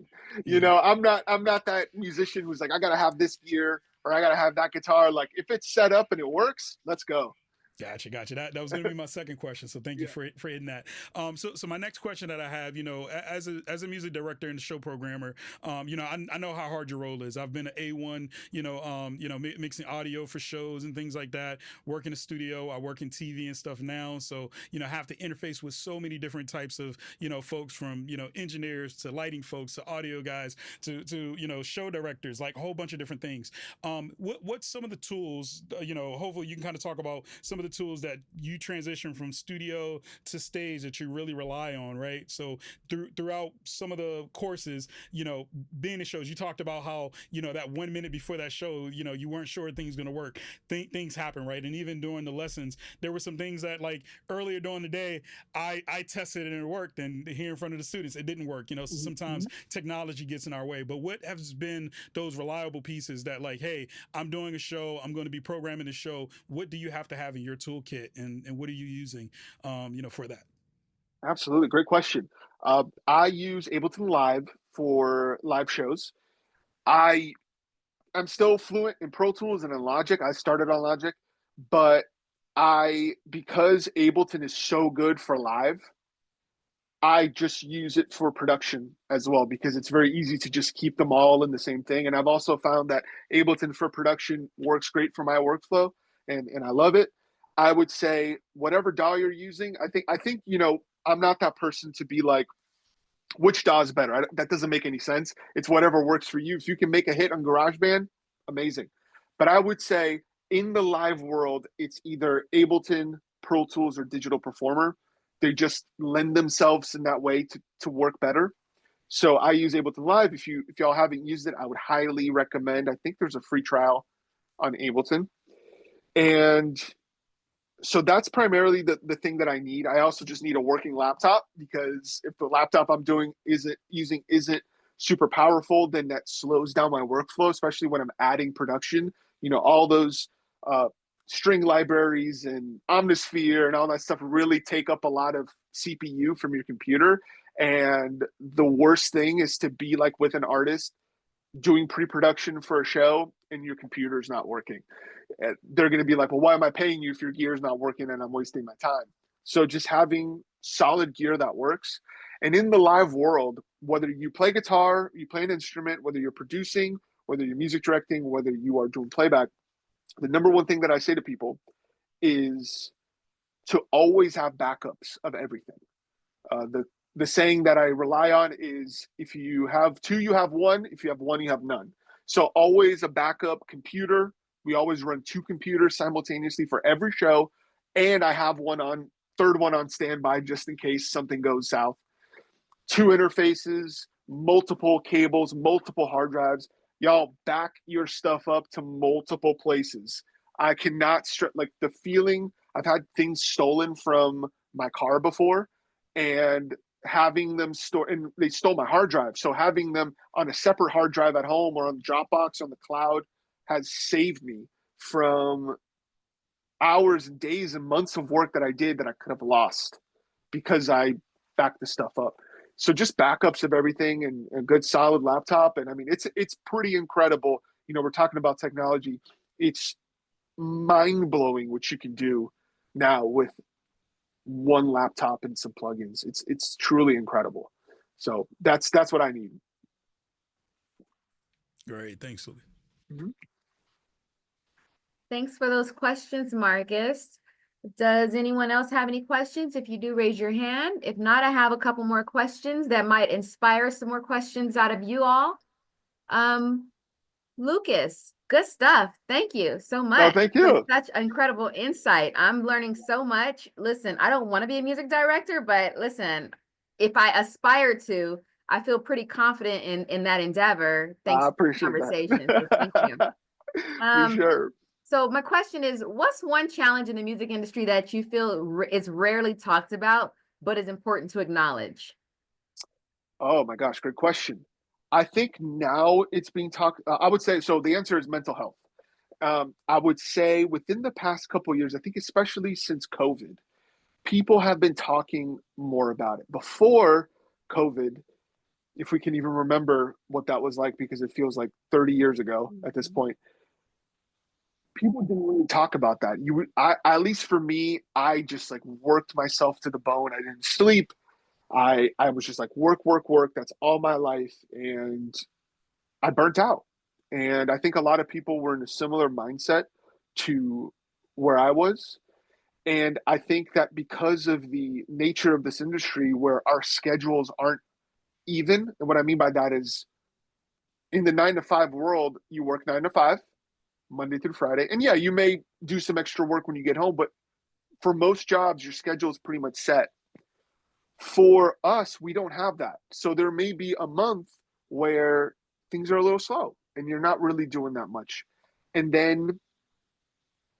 I'm not that musician who's like, I gotta have this gear or I gotta have that guitar. Like if it's set up and it works, let's go. Gotcha. That was going to be my second question. So thank you for hitting that. So my next question that I have, as a music director and show programmer, I know how hard your role is. I've been an A1, mixing audio for shows and things like that. Work in a studio. I work in TV and stuff now. So, I have to interface with so many different types of, folks from, engineers to lighting folks to audio guys to show directors, like a whole bunch of different things. What's some of the tools, hopefully you can kind of talk about some of the tools that you transition from studio to stage that you really rely on, right? So throughout some of the courses, being in shows, you talked about how, that 1 minute before that show, you weren't sure things going to work. Things happen, right? And even during the lessons, there were some things that like earlier during the day, I tested and it worked, and here in front of the students, it didn't work. So sometimes technology gets in our way. But what has been those reliable pieces that like, hey, I'm doing a show, I'm going to be programming the show. What do you have to have in your toolkit, and what are you using for that? Absolutely, great question. I use Ableton Live for live shows. I'm still fluent in Pro Tools and in Logic. I started on Logic, but because Ableton is so good for live, I just use it for production as well because it's very easy to just keep them all in the same thing. And I've also found that Ableton for production works great for my workflow, and I love it. I would say whatever DAW you're using, I think I'm not that person to be like, which DAW is better? That doesn't make any sense. It's whatever works for you. If you can make a hit on GarageBand, amazing. But I would say in the live world, it's either Ableton, Pro Tools, or Digital Performer. They just lend themselves in that way to work better. So I use Ableton Live. If y'all haven't used it, I would highly recommend. I think there's a free trial on Ableton. And so that's primarily the thing that I need. I also just need a working laptop, because if the laptop I'm using isn't super powerful, then that slows down my workflow, especially when I'm adding production. All those string libraries and Omnisphere and all that stuff really take up a lot of CPU from your computer. And the worst thing is to be like with an artist doing pre-production for a show and your computer's not working. They're going to be like, well, why am I paying you if your gear's not working and I'm wasting my time? So just having solid gear that works. And in the live world, whether you play guitar, you play an instrument, whether you're producing, whether you're music directing, whether you are doing playback, the number one thing that I say to people is to always have backups of everything. The saying that I rely on is, if you have two, you have one. If you have one, you have none. So always a backup computer. We always run two computers simultaneously for every show. And I have third one on standby just in case something goes south. Two interfaces, multiple cables, multiple hard drives. Y'all back your stuff up to multiple places. I cannot like the feeling. I've had things stolen from my car before, and having them store, and they stole my hard drive. So having them on a separate hard drive at home or on the Dropbox on the cloud has saved me from hours and days and months of work that I did that I could have lost because I backed the stuff up. So just backups of everything and a good solid laptop. And I mean, it's pretty incredible. We're talking about technology. It's mind blowing what you can do now with one laptop and some plugins. It's truly incredible. So that's what I need. Great. Thanks, Sully. Mm-hmm. Thanks for those questions, Marcus. Does anyone else have any questions? If you do, raise your hand. If not, I have a couple more questions that might inspire some more questions out of you all. Lucas, good stuff. Thank you so much. Oh, thank you. For such incredible insight. I'm learning so much. Listen, I don't want to be a music director, but listen, if I aspire to, I feel pretty confident in that endeavor. Thanks for the conversation. So thank you. For sure. So my question is, what's one challenge in the music industry that you feel is rarely talked about, but is important to acknowledge? Oh my gosh, great question. I think now it's being talked. I would say, so the answer is mental health. I would say within the past couple of years, I think especially since COVID, people have been talking more about it. Before COVID, if we can even remember what that was like, because it feels like 30 years ago at this point, people didn't really talk about that. At least for me, I just like worked myself to the bone. I didn't sleep. I was just like work. That's all my life. And I burnt out. And I think a lot of people were in a similar mindset to where I was. And I think that because of the nature of this industry where our schedules aren't even, and what I mean by that is in the 9 to 5 world, you work 9 to 5, Monday through Friday. And yeah, you may do some extra work when you get home, but for most jobs, your schedule is pretty much set. For us, we don't have that. So there may be a month where things are a little slow and you're not really doing that much. And then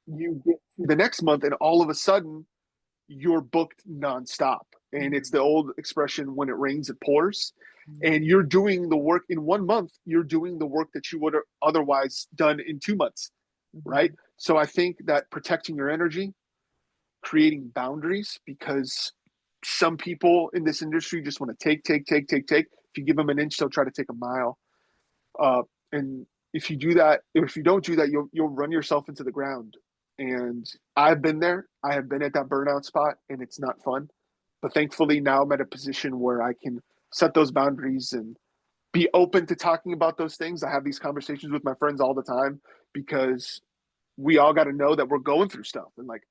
you get to the next month and all of a sudden you're booked nonstop. And it's the old expression, when it rains, it pours. And you're doing the work in 1 month, you're doing the work that you would have otherwise done in 2 months, right? So I think that protecting your energy, creating boundaries, because some people in this industry just want to take. If you give them an inch, they'll try to take a mile. And if you do that, or if you don't do that, you'll run yourself into the ground. And I've been there. I have been at that burnout spot, and it's not fun. But thankfully now I'm at a position where I can set those boundaries and be open to talking about those things. I have these conversations with my friends all the time, because we all got to know that we're going through stuff, and like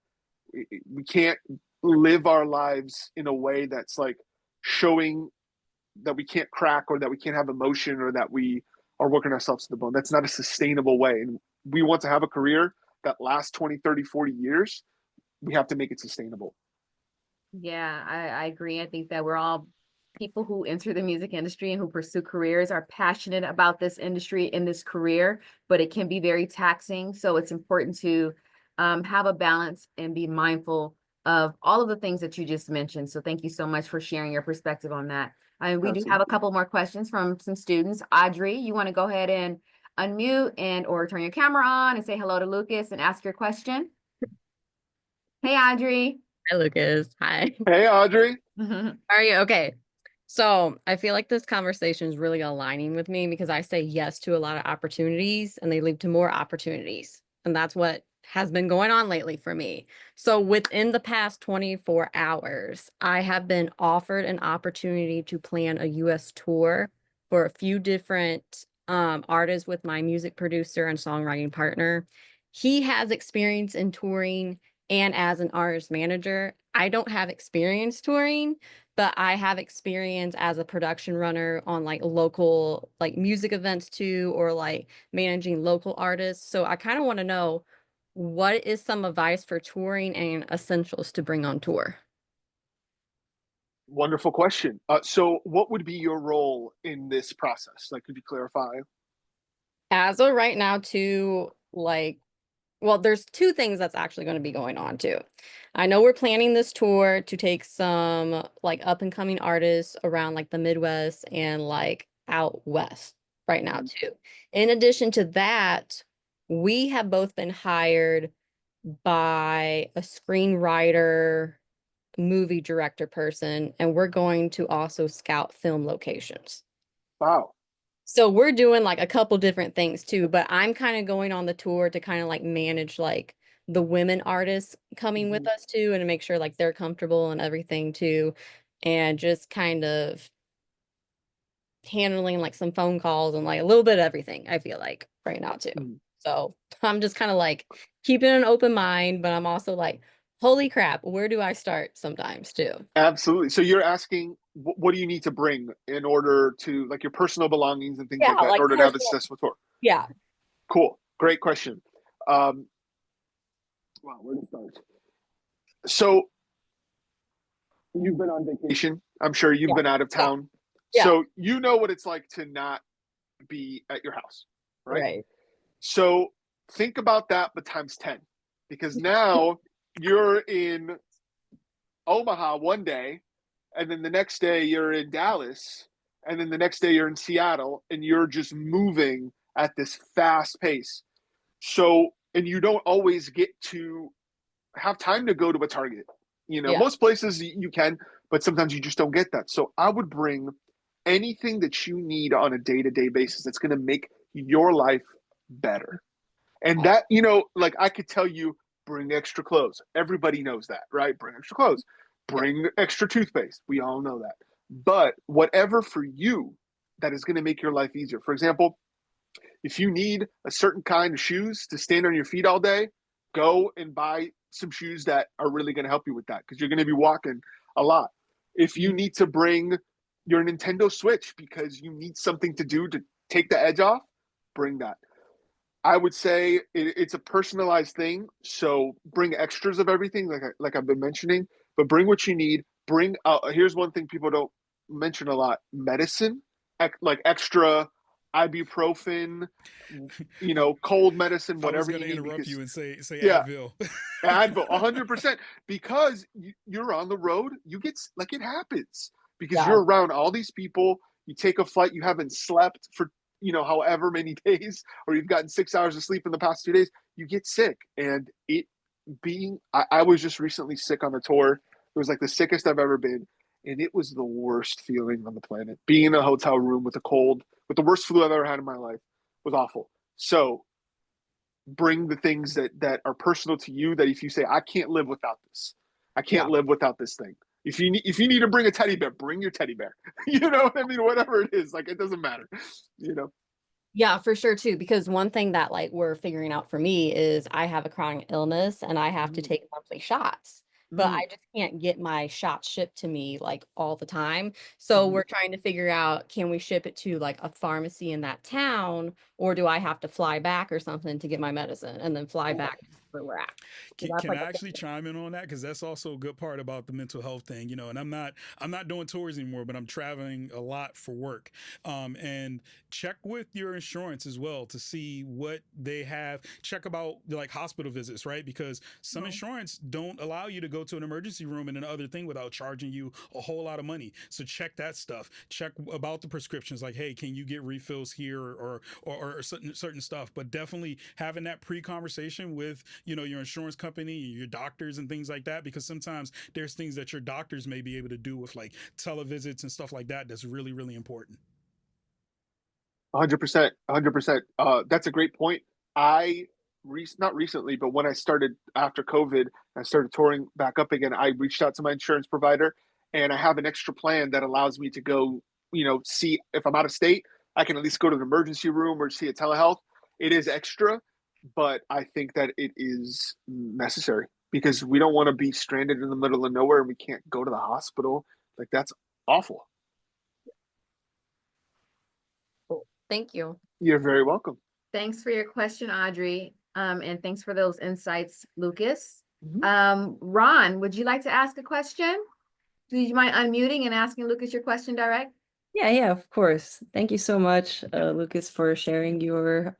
we can't live our lives in a way that's like showing that we can't crack or that we can't have emotion or that we are working ourselves to the bone. That's not a sustainable way. And we want to have a career that lasts 20, 30, 40 years, we have to make it sustainable. Yeah, I agree. I think that we're all people who enter the music industry and who pursue careers are passionate about this industry in this career, but it can be very taxing. So it's important to have a balance and be mindful of all of the things that you just mentioned. So thank you so much for sharing your perspective on that. We do have a couple more questions from some students. Audrey, you want to go ahead and unmute and or turn your camera on and say hello to Lucas and ask your question? Hey, Audrey. Hi, Lucas. Hi. Hey, Audrey. How are you? Okay. So I feel like this conversation is really aligning with me because I say yes to a lot of opportunities and they lead to more opportunities. And that's what has been going on lately for me. So within the past 24 hours, I have been offered an opportunity to plan a US tour for a few different artists with my music producer and songwriting partner. He has experience in touring and as an artist manager. I don't have experience touring, but I have experience as a production runner on like local like music events too, or like managing local artists. So I kind of want to know, what is some advice for touring and essentials to bring on tour? Wonderful question. So what would be your role in this process? Like, could you clarify? As of right now, too, like, well, there's two things that's actually going to be going on too. I know we're planning this tour to take some like up and coming artists around like the Midwest and like out west right now too. In addition to that, we have both been hired by a screenwriter, movie director person, and we're going to also scout film locations. Wow. So we're doing like a couple different things too, but I'm kind of going on the tour to kind of like manage like the women artists coming with us too, and to make sure like they're comfortable and everything too, and just kind of handling like some phone calls and like a little bit of everything, I feel like right now too. So I'm just kind of like keeping an open mind, but I'm also like, holy crap, where do I start sometimes too? Absolutely. So you're asking, what do you need to bring in order to, like, your personal belongings and things Yeah, like that, like in order to have a personal. successful tour? Yeah. Cool. Great question. Wow, where to start? So you've been on vacation. I'm sure you've been out of town. Yeah. So you know what it's like to not be at your house, right? Right. So think about that, but times 10, because now you're in Omaha one day, and then the next day you're in Dallas, and then the next day you're in Seattle, and you're just moving at this fast pace. So, and you don't always get to have time to go to a Target. You know, Yeah. most places you can, but sometimes you just don't get that. So I would bring anything that you need on a day-to-day basis that's going to make your life better. And that, you know, like, I could tell you, bring extra clothes. Everybody knows that, right? Bring extra clothes. Bring extra toothpaste. We all know that. But whatever for you that is going to make your life easier. For example, if you need a certain kind of shoes to stand on your feet all day, go and buy some shoes that are really going to help you with that, because you're going to be walking a lot. If you need to bring your Nintendo Switch because you need something to do to take the edge off, bring that. I would say it's a personalized thing. So bring extras of everything, like I've been mentioning, but bring what you need. Bring here's one thing people don't mention a lot: medicine, like extra ibuprofen, you know, cold medicine, I was whatever going you to need. interrupt Because, you and say yeah, Advil. Advil, 100%, because you're on the road. You get, like, it happens because Yeah. you're around all these people. You take a flight, you haven't slept for, you know, however many days, or you've gotten 6 hours of sleep in the past 2 days. You get sick, and I was just recently sick on a tour. It was like the sickest I've ever been, and it was the worst feeling on the planet. Being in a hotel room with a cold, with the worst flu I've ever had in my life, was awful. So bring the things that are personal to you, that if you say, I can't live without this, I can't live without this thing. If you need to bring a teddy bear, bring your teddy bear. You know what I mean? Whatever it is, like, it doesn't matter, you know? Yeah, for sure too. Because one thing that like we're figuring out for me is I have a chronic illness and I have to take monthly shots. but Mm. I just can't get my shots shipped to me like all the time. So Mhm. we're trying to figure out, can we ship it to like a pharmacy in that town, or do I have to fly back or something to get my medicine and then fly back where we're at? So that's Can like I a actually thing. chime in on that? Because that's also a good part about the mental health thing, you know. And I'm not doing tours anymore, but I'm traveling a lot for work. And check with your insurance as well to see what they have. Check about like hospital visits, right? Because some Right. insurance don't allow you to go to an emergency room and another thing without charging you a whole lot of money. So check that stuff. Check about the prescriptions, like, hey, can you get refills here or certain stuff? But definitely having that pre-conversation with, you know, your insurance company, your doctors and things like that, because sometimes there's things that your doctors may be able to do with like televisits and stuff like that that's really, really important. 100%, 100%. That's a great point. I not recently, but when I started after COVID, I started touring back up again. I reached out to my insurance provider, and I have an extra plan that allows me to go, you know, see if I'm out of state, I can at least go to an emergency room or see a telehealth. It is extra, but I think that it is necessary because we don't want to be stranded in the middle of nowhere and we can't go to the hospital. Like that's awful. Cool. Thank you. You're very welcome. Thanks for your question, Audrey. And thanks for those insights, Lucas. Mhm. Ron, would you like to ask a question? Do you mind unmuting and asking Lucas your question direct? Yeah, of course. Thank you so much, Lucas, for sharing your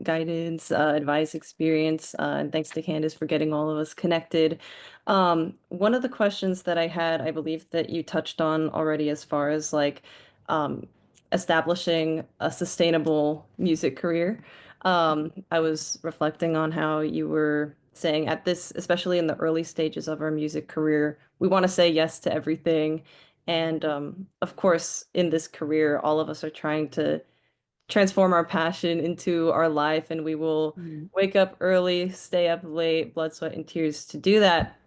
guidance, advice, experience, and thanks to Candace for getting all of us connected. One of the questions that I had, I believe that you touched on already as far as like um, establishing a sustainable music career. I was reflecting on how you were saying at this, especially in the early stages of our music career, we want to say yes to everything. And of course, in this career, all of us are trying to transform our passion into our life, and we will Mm. wake up early, stay up late, blood, sweat, and tears to do that.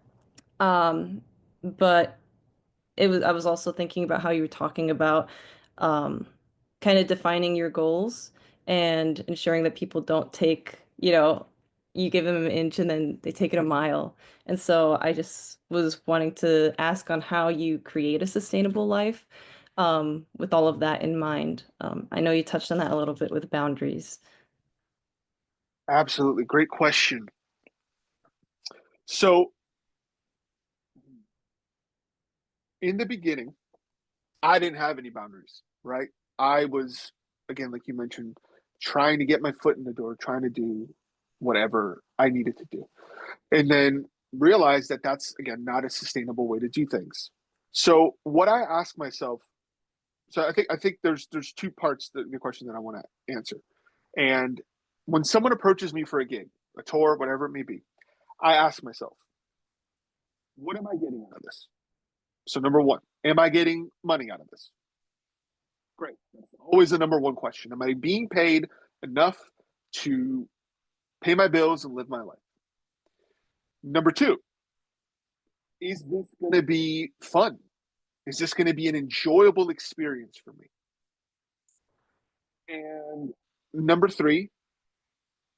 But I was also thinking about how you were talking about um, kind of defining your goals and ensuring that people don't take, you give them an inch and then they take it a mile. And so I just was wanting to ask on how you create a sustainable life with all of that in mind. I know you touched on that a little bit with boundaries. Absolutely. Great question. So, in the beginning, I didn't have any boundaries, right? I was, again, like you mentioned, trying to get my foot in the door, trying to do whatever I needed to do. And then realized that that's, again, not a sustainable way to do things. So, what I ask myself, so I think there's two parts to the question that I want to answer. And when someone approaches me for a gig, a tour, whatever it may be, I ask myself, what am I getting out of this? So number one, am I getting money out of this? Great. That's always the number one question. Am I being paid enough to pay my bills and live my life? Number two, is this going to be fun? Is this going to be an enjoyable experience for me? And number three,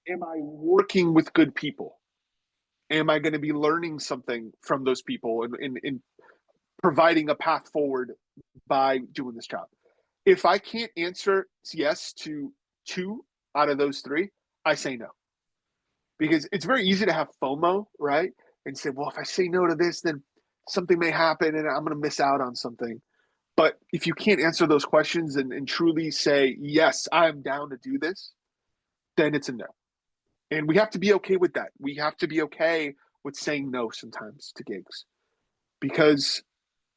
am I working with good people? Am I going to be learning something from those people and providing a path forward by doing this job? If I can't answer yes to two out of those three, I say no. Because it's very easy to have FOMO, right? And say, well, if I say no to this, then something may happen and I'm going to miss out on something. But if you can't answer those questions and truly say, yes, I'm down to do this, then it's a no. And we have to be okay with that. We have to be okay with saying no sometimes to gigs. Because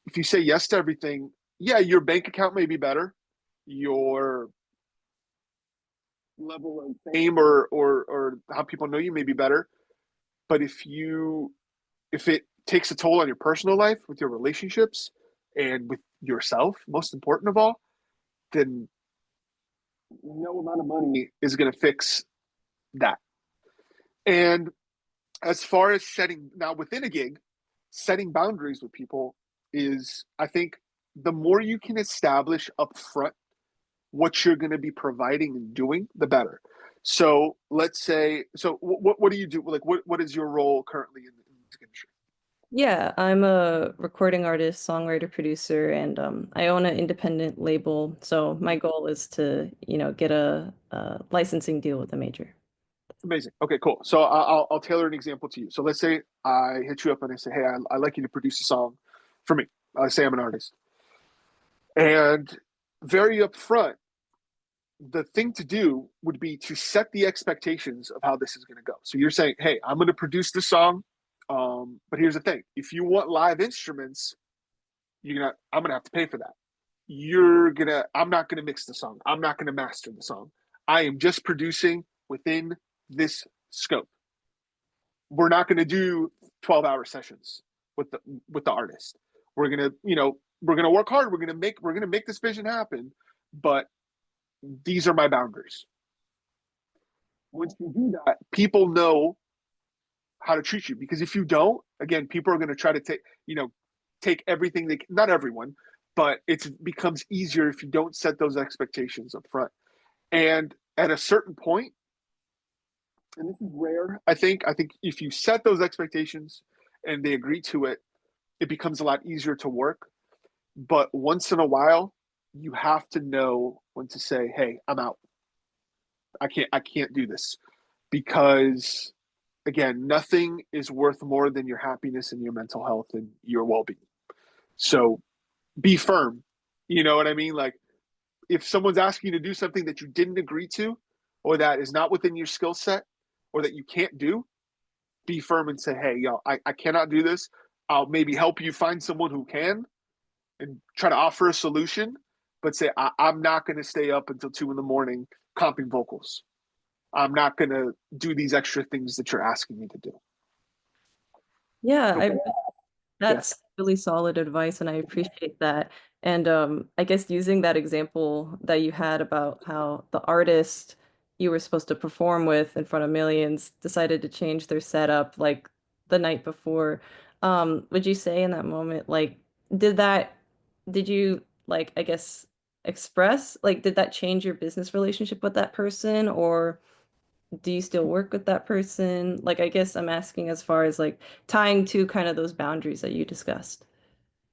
if you say yes to everything, yeah, your bank account may be better, your level of fame or how people know you may be better. But if it takes a toll on your personal life with your relationships and with yourself, most important of all, then no amount of money is going to fix that. And as far as setting now within a gig, setting boundaries with people is, I think, the more you can establish upfront what you're going to be providing and doing, the better. So let's say, so what do you do? Like, what is your role currently in the music industry? Yeah, I'm a recording artist, songwriter, producer, and I own an independent label. So my goal is to, get a licensing deal with a major. Amazing. Okay, cool. So I'll tailor an example to you. So let's say I hit you up and I say, hey, I'd like you to produce a song for me. I say I'm an artist. And very upfront, the thing to do would be to set the expectations of how this is going to go. So you're saying, hey, I'm going to produce the song. But here's the thing. If you want live instruments, I'm going to have to pay for that. I'm not going to mix the song. I'm not going to master the song. I am just producing within this scope. We're not going to do 12-hour sessions with the artist. We're going to, we're going to work hard. We're going to make this vision happen, but these are my boundaries. Once you do that, people know how to treat you, because if you don't, again, people are going to try to take everything not everyone, but it becomes easier if you don't set those expectations up front. And at a certain point, and this is rare, I think if you set those expectations and they agree to it, it becomes a lot easier to work. But once in a while, you have to know when to say, hey, I'm out. I can't do this, because again, nothing is worth more than your happiness and your mental health and your well-being. So be firm. You know what I mean? Like, if someone's asking you to do something that you didn't agree to, or that is not within your skill set, or that you can't do, be firm and say, hey, I cannot do this. I'll maybe help you find someone who can, and try to offer a solution, but say, I'm not going to stay up until 2 a.m. comping vocals. I'm not going to do these extra things that you're asking me to do. Yeah, Okay. that's really solid advice, and I appreciate that. And I guess using that example that you had about how the artist you were supposed to perform with in front of millions decided to change their setup like the night before, would you say in that moment, like, did you like, I guess, express, like, did that change your business relationship with that person, or do you still work with that person? Like, I guess I'm asking as far as like tying to kind of those boundaries that you discussed.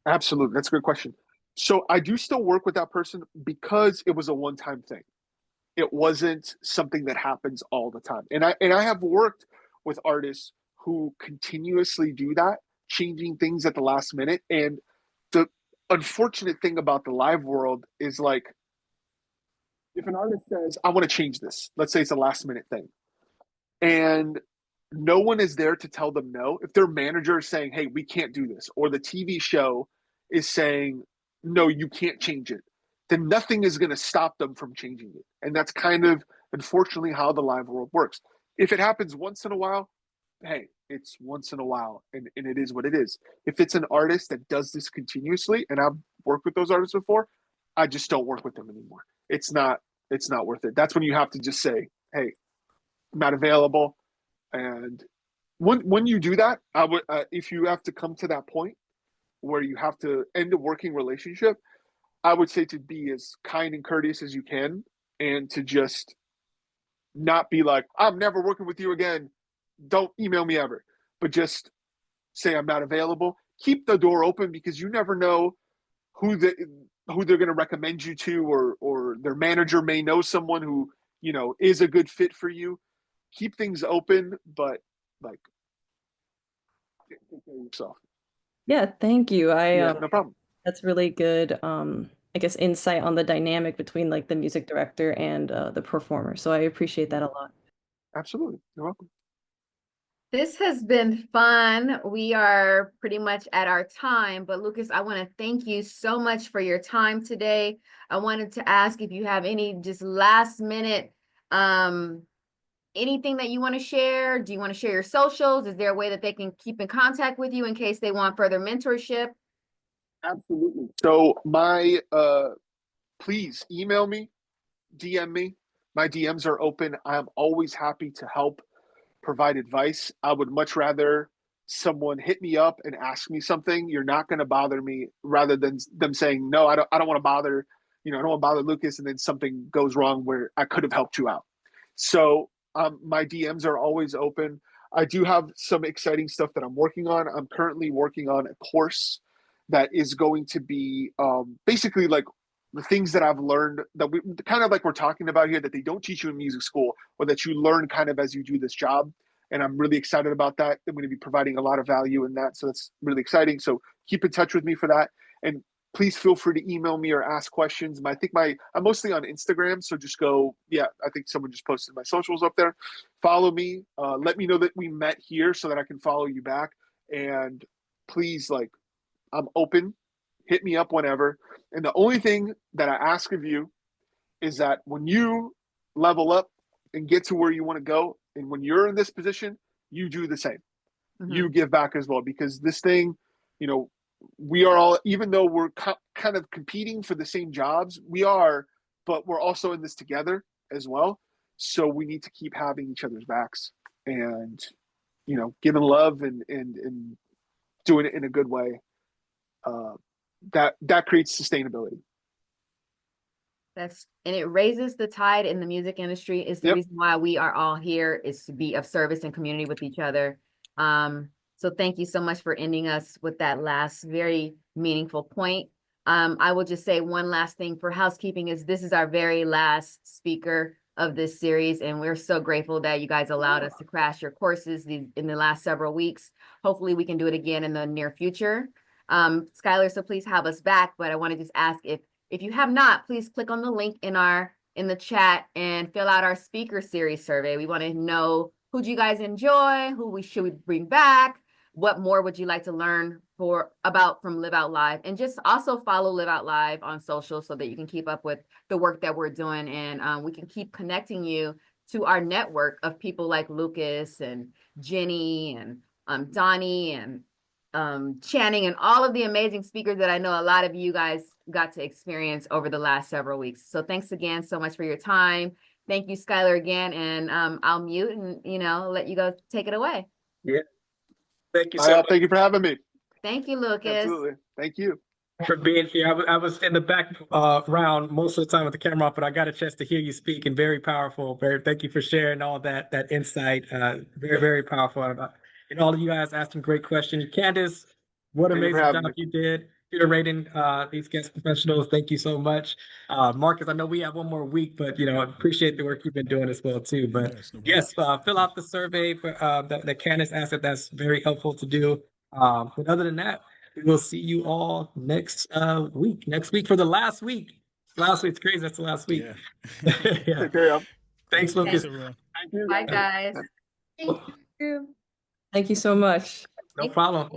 Absolutely. That's a good question. So I do still work with that person, because it was a one-time thing. It wasn't something that happens all the time. And I have worked with artists who continuously do that, changing things at the last minute. And the unfortunate thing about the live world is, like, if an artist says, I want to change this, let's say it's a last minute thing, and no one is there to tell them no. If their manager is saying, hey, we can't do this, or the TV show is saying, no, you can't change it, then nothing is going to stop them from changing it. And that's kind of, unfortunately, how the live world works. If it happens once in a while, hey, it's once in a while, and it is what it is. If it's an artist that does this continuously, and I've worked with those artists before, I just don't work with them anymore. It's not worth it. That's when you have to just say, hey, I'm not available. And when you do that, I would, if you have to come to that point where you have to end a working relationship, I would say to be as kind and courteous as you can, and to just not be like, I'm never working with you again, don't email me ever, but just say I'm not available. Keep the door open, because you never know who they're going to recommend you to, or their manager may know someone who is a good fit for you. Keep things open, but, like, take care of yourself. Yeah, thank you. Yeah, no problem. That's really good, I guess, insight on the dynamic between like the music director and the performer. So I appreciate that a lot. Absolutely, you're welcome. This has been fun. We are pretty much at our time, but Lucas, I want to thank you so much for your time today. I wanted to ask if you have any just last minute, anything that you want to share. Do you want to share your socials? Is there a way that they can keep in contact with you in case they want further mentorship? Absolutely. So please email me, DM me. My DMs are open. I'm always happy to help provide advice. I would much rather someone hit me up and ask me something. You're not going to bother me, rather than them saying, no, I don't want to bother, I don't want to bother Lucas, and then something goes wrong where I could have helped you out. So my DMs are always open. I do have some exciting stuff that I'm working on. I'm currently working on a course that is going to be basically like the things that I've learned that we kind of like we're talking about here that they don't teach you in music school, or that you learn kind of as you do this job. And I'm really excited about that. I'm going to be providing a lot of value in that. So that's really exciting. So keep in touch with me for that. And please feel free to email me or ask questions. I'm mostly on Instagram. So just go, I think someone just posted my socials up there. Follow me. Let me know that we met here so that I can follow you back. And please, like, I'm open. Hit me up whenever. And the only thing that I ask of you is that when you level up and get to where you want to go, and when you're in this position, you do the same. Mhm. You give back as well, because this thing, we are all, even though we're kind of competing for the same jobs, but we're also in this together as well. So we need to keep having each other's backs and, giving love and doing it in a good way. That creates sustainability. And it raises the tide in the music industry. Is the reason why we are all here, is to be of service and community with each other. So thank you so much for ending us with that last very meaningful point. I will just say one last thing for housekeeping is this is our very last speaker of this series, and we're so grateful that you guys allowed us to crash your courses in the last several weeks. Hopefully we can do it again in the near future. Skylar, so please have us back, but I want to just ask if you have not, please click on the link in the chat and fill out our speaker series survey. We want to know who do you guys enjoy, who should we bring back, what more would you like to learn about from Live Out Live, and just also follow Live Out Live on social so that you can keep up with the work that we're doing, and we can keep connecting you to our network of people like Lucas and Jenny and Donnie and Channing and all of the amazing speakers that I know a lot of you guys got to experience over the last several weeks. So thanks again so much for your time. Thank you, Skylar, again, and I'll mute and let you go take it away. Yeah. Thank you so much. Thank you for having me. Thank you, Lucas. Absolutely. Thank you for being here. I was in the background most of the time with the camera off, but I got a chance to hear you speak, and very powerful. Thank you for sharing all that insight. Very, very powerful. And all of you guys asked some great questions. Candace, what amazing job you did curating these guest professionals. Thank you so much. Marcus, I know we have one more week, but appreciate the work you've been doing as well too. But yes, fill out the survey for that Candace asked. That's very helpful to do. But other than that, we will see you all next week. Next week for the last week. Last week's crazy. That's the last week. Yeah. Yeah. Thanks, Lucas. Thank you. Bye, guys. Thank you. Thank you so much. No problem.